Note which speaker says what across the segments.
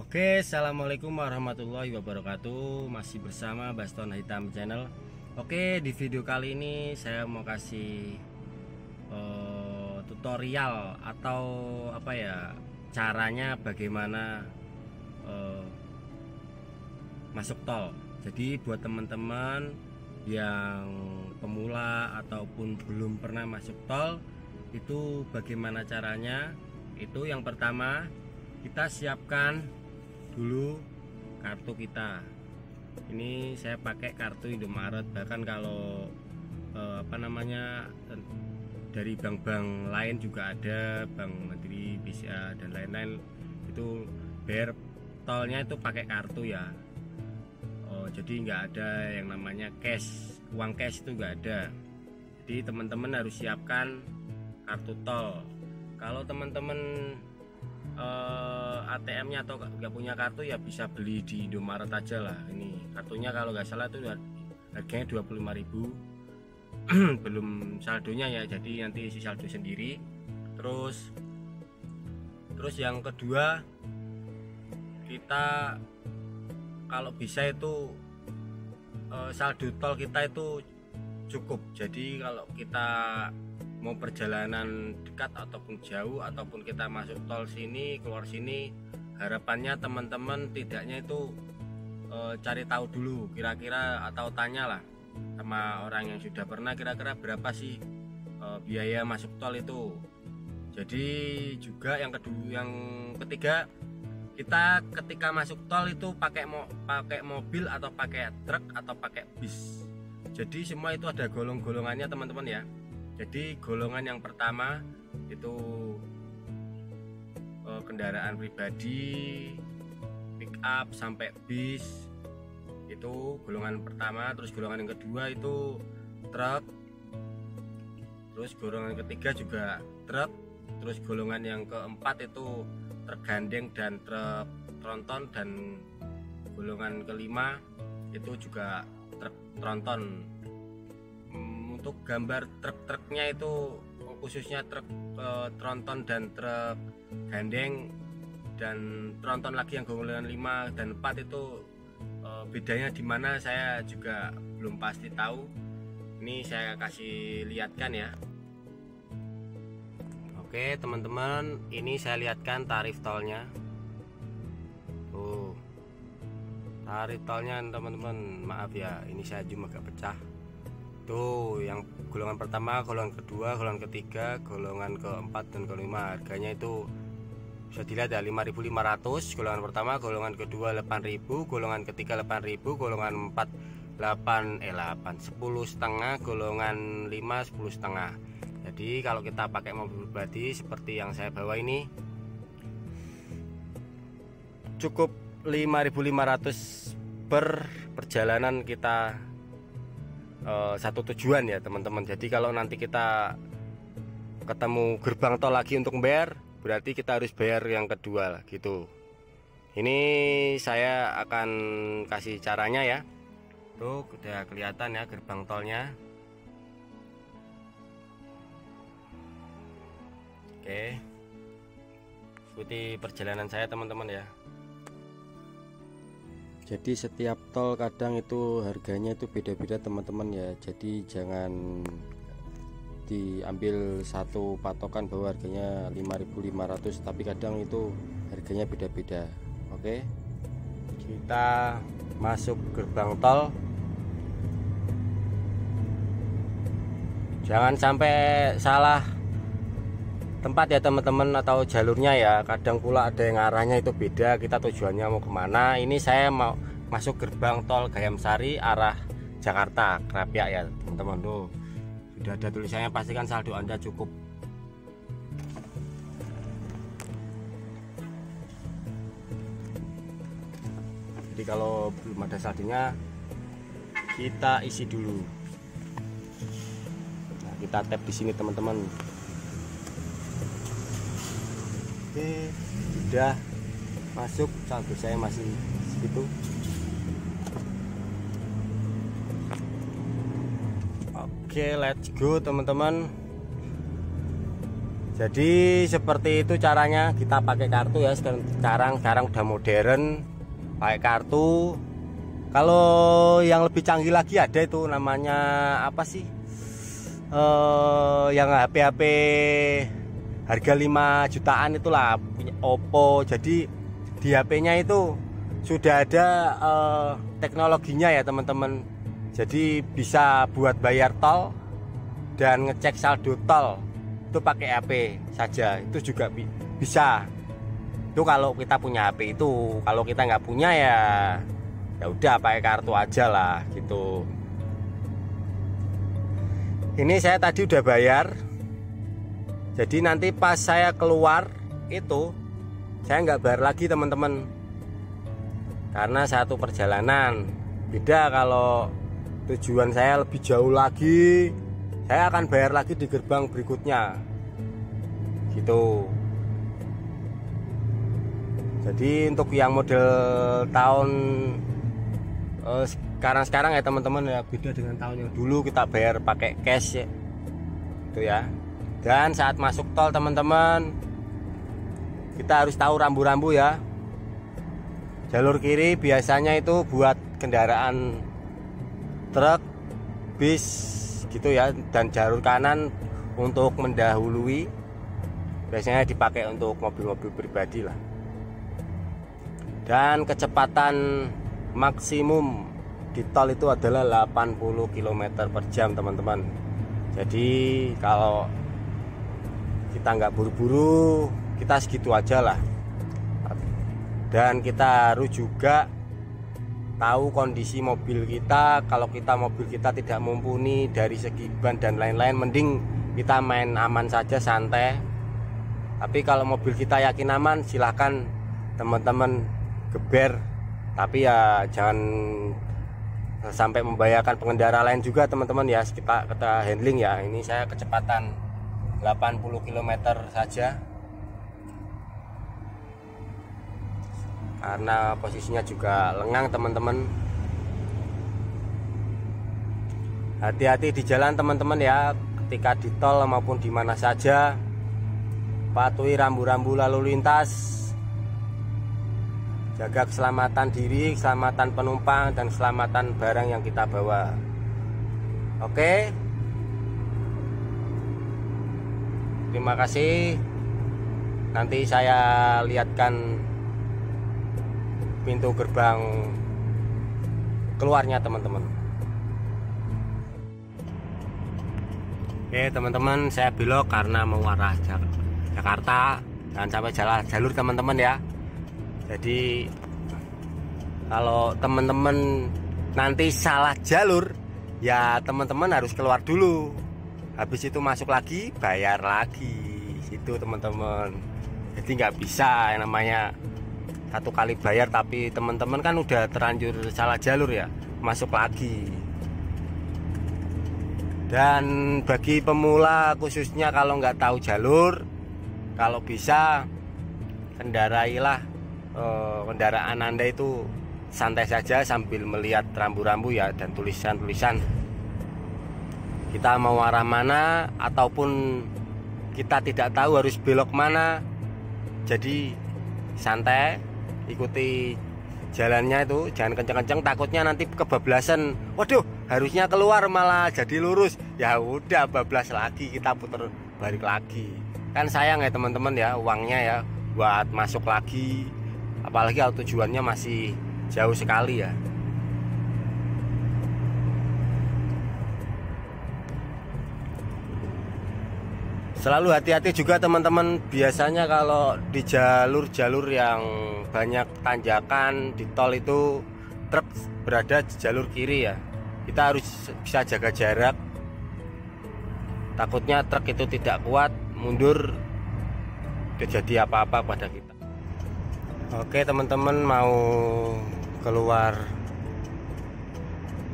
Speaker 1: Oke, assalamualaikum warahmatullahi wabarakatuh. Masih bersama Baston Hitam Channel. Oke, di video kali ini saya mau kasih tutorial atau apa ya, caranya bagaimana masuk tol. Jadi buat teman-teman yang pemula ataupun belum pernah masuk tol, itu bagaimana caranya? Itu yang pertama, kita siapkan dulu kartu kita. Ini saya pakai kartu Indomaret. Bahkan kalau dari bank-bank lain juga ada, Bank Mandiri, BCA dan lain-lain, itu bayar tolnya itu pakai kartu ya. Jadi nggak ada yang namanya cash, uang cash itu nggak ada. Jadi teman-teman harus siapkan kartu tol. Kalau teman-teman ATM-nya atau nggak punya kartu, ya bisa beli di Indomaret aja lah. Ini kartunya kalau nggak salah itu harganya 25.000 belum saldonya ya, jadi nanti isi saldo sendiri. Terus yang kedua, kita kalau bisa itu saldo tol kita itu cukup. Jadi kalau kita mau perjalanan dekat ataupun jauh, ataupun kita masuk tol sini keluar sini, harapannya teman-teman tidaknya itu cari tahu dulu kira-kira, atau tanyalah sama orang yang sudah pernah, kira-kira berapa sih biaya masuk tol itu. Jadi juga yang ketiga, kita ketika masuk tol itu pakai mobil atau pakai truk atau pakai bis. Jadi semua itu ada golongannya teman-teman ya. Jadi golongan yang pertama itu kendaraan pribadi, pick up sampai bis, itu golongan pertama. Terus golongan yang kedua itu truk. Terus golongan ketiga juga truk. Terus golongan yang keempat itu truk gandeng dan truk tronton. Dan golongan kelima itu juga truk tronton. Untuk gambar truk-truknya itu khususnya truk tronton dan truk gandeng dan tronton lagi yang golongan 5 dan 4 itu bedanya di mana saya juga belum pasti tahu. Ini saya kasih lihatkan ya. Oke teman-teman, ini saya lihatkan tarif tolnya. Tuh, tarif tolnya teman-teman, maaf ya, ini saya zoom agak pecah. Tuh, yang golongan pertama, golongan kedua, golongan ketiga, golongan keempat dan kelima, harganya itu bisa dilihat ya, 5.500. Golongan pertama, golongan kedua 8.000, golongan ketiga 8.000, golongan 4 10,5, golongan 5 10,5. Jadi kalau kita pakai mobil pribadi seperti yang saya bawa ini, cukup 5.500 per perjalanan kita satu tujuan ya teman-teman. Jadi kalau nanti kita ketemu gerbang tol lagi untuk bayar, berarti kita harus bayar yang kedua lah gitu. Ini saya akan kasih caranya ya. Tuh udah kelihatan ya gerbang tolnya. Oke, ikuti perjalanan saya teman-teman ya. Jadi setiap tol kadang itu harganya itu beda-beda teman-teman ya. Jadi jangan diambil satu patokan bahwa harganya 5.500, tapi kadang itu harganya beda-beda. Oke, kita masuk gerbang tol. Jangan sampai salah tempat ya teman-teman, atau jalurnya ya. Kadang pula ada yang arahnya itu beda, kita tujuannya mau kemana. Ini saya mau masuk gerbang tol Gayam Sari arah Jakarta Krapyak ya teman-teman. Tuh sudah ada tulisannya, pastikan saldo Anda cukup. Jadi kalau belum ada saldonya, kita isi dulu. Nah, kita tap di sini teman-teman. Oke, sudah masuk, saldo saya masih segitu. Oke, let's go teman-teman. Jadi seperti itu caranya, kita pakai kartu ya. Sekarang udah modern, pakai kartu. Kalau yang lebih canggih lagi ada itu namanya apa sih, yang HP harga 5 jutaan itulah, punya Oppo. Jadi di HP-nya itu sudah ada teknologinya ya teman-teman. Jadi bisa buat bayar tol dan ngecek saldo tol itu pakai HP saja, itu juga bisa. Itu kalau kita punya HP itu. Kalau kita nggak punya ya udah pakai kartu aja lah gitu. Ini saya tadi udah bayar. Jadi nanti pas saya keluar itu saya nggak bayar lagi teman-teman, karena satu perjalanan. Beda kalau tujuan saya lebih jauh lagi, saya akan bayar lagi di gerbang berikutnya gitu. Jadi untuk yang model tahun sekarang ya teman-teman ya, beda dengan tahun yang dulu kita bayar pakai cash ya, itu ya. Dan saat masuk tol teman-teman, kita harus tahu rambu-rambu ya. Jalur kiri biasanya itu buat kendaraan truk, bis gitu ya, dan jalur kanan untuk mendahului, biasanya dipakai untuk mobil-mobil pribadi lah. Dan kecepatan maksimum di tol itu adalah 80 km per jam teman-teman. Jadi kalau kita nggak buru-buru, kita segitu aja lah. Dan kita harus juga tahu kondisi mobil kita. Kalau mobil kita tidak mumpuni dari segi ban dan lain-lain, mending kita main aman saja, santai. Tapi kalau mobil kita yakin aman, silahkan teman-teman geber. Tapi ya jangan sampai membahayakan pengendara lain juga teman-teman ya. Kita handling ya. Ini saya kecepatan 80 km saja, karena posisinya juga lengang teman-teman. Hati-hati di jalan teman-teman ya, ketika di tol maupun di mana saja. Patuhi rambu-rambu lalu lintas, jaga keselamatan diri, keselamatan penumpang, dan keselamatan barang yang kita bawa. Oke, terima kasih. Nanti saya lihatkan pintu gerbang keluarnya teman-teman. Oke teman-teman, saya belok karena mau arah Jakarta. Jangan sampai jalur teman-teman ya. Jadi kalau teman-teman nanti salah jalur ya teman-teman harus keluar dulu, habis itu masuk lagi, bayar lagi itu teman-teman. Jadi nggak bisa yang namanya satu kali bayar, tapi teman-teman kan udah terlanjur salah jalur ya, masuk lagi. Dan bagi pemula khususnya, kalau nggak tahu jalur, kalau bisa kendarailah kendaraan Anda itu santai saja sambil melihat rambu-rambu ya, dan tulisan-tulisan. Kita mau arah mana ataupun kita tidak tahu harus belok mana, jadi santai, ikuti jalannya itu, jangan kenceng-kenceng, takutnya nanti kebablasan. Waduh, harusnya keluar malah jadi lurus, ya udah bablas lagi, kita putar balik lagi. Kan sayang ya teman-teman ya, uangnya ya buat masuk lagi, apalagi kalau tujuannya masih jauh sekali ya. Selalu hati-hati juga teman-teman. Biasanya kalau di jalur-jalur yang banyak tanjakan di tol itu, truk berada di jalur kiri ya, kita harus bisa jaga jarak. Takutnya truk itu tidak kuat, mundur, terjadi apa-apa pada kita. Oke teman-teman, mau keluar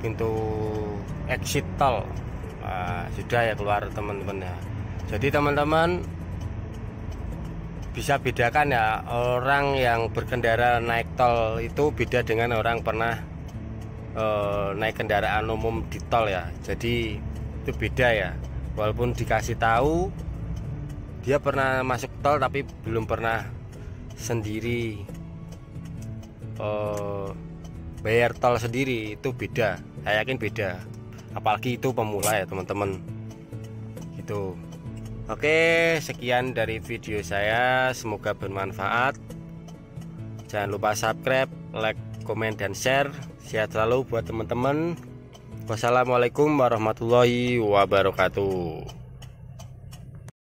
Speaker 1: pintu exit tol. Sudah ya keluar teman-teman ya. Jadi teman-teman bisa bedakan ya, orang yang berkendara naik tol itu beda dengan orang pernah naik kendaraan umum di tol ya. Jadi itu beda ya, walaupun dikasih tahu dia pernah masuk tol tapi belum pernah sendiri bayar tol sendiri. Itu beda, saya yakin beda, apalagi itu pemula ya teman-teman gitu. Oke, sekian dari video saya, semoga bermanfaat. Jangan lupa subscribe, like, komen, dan share. Sehat selalu buat teman-teman. Wassalamualaikum warahmatullahi wabarakatuh.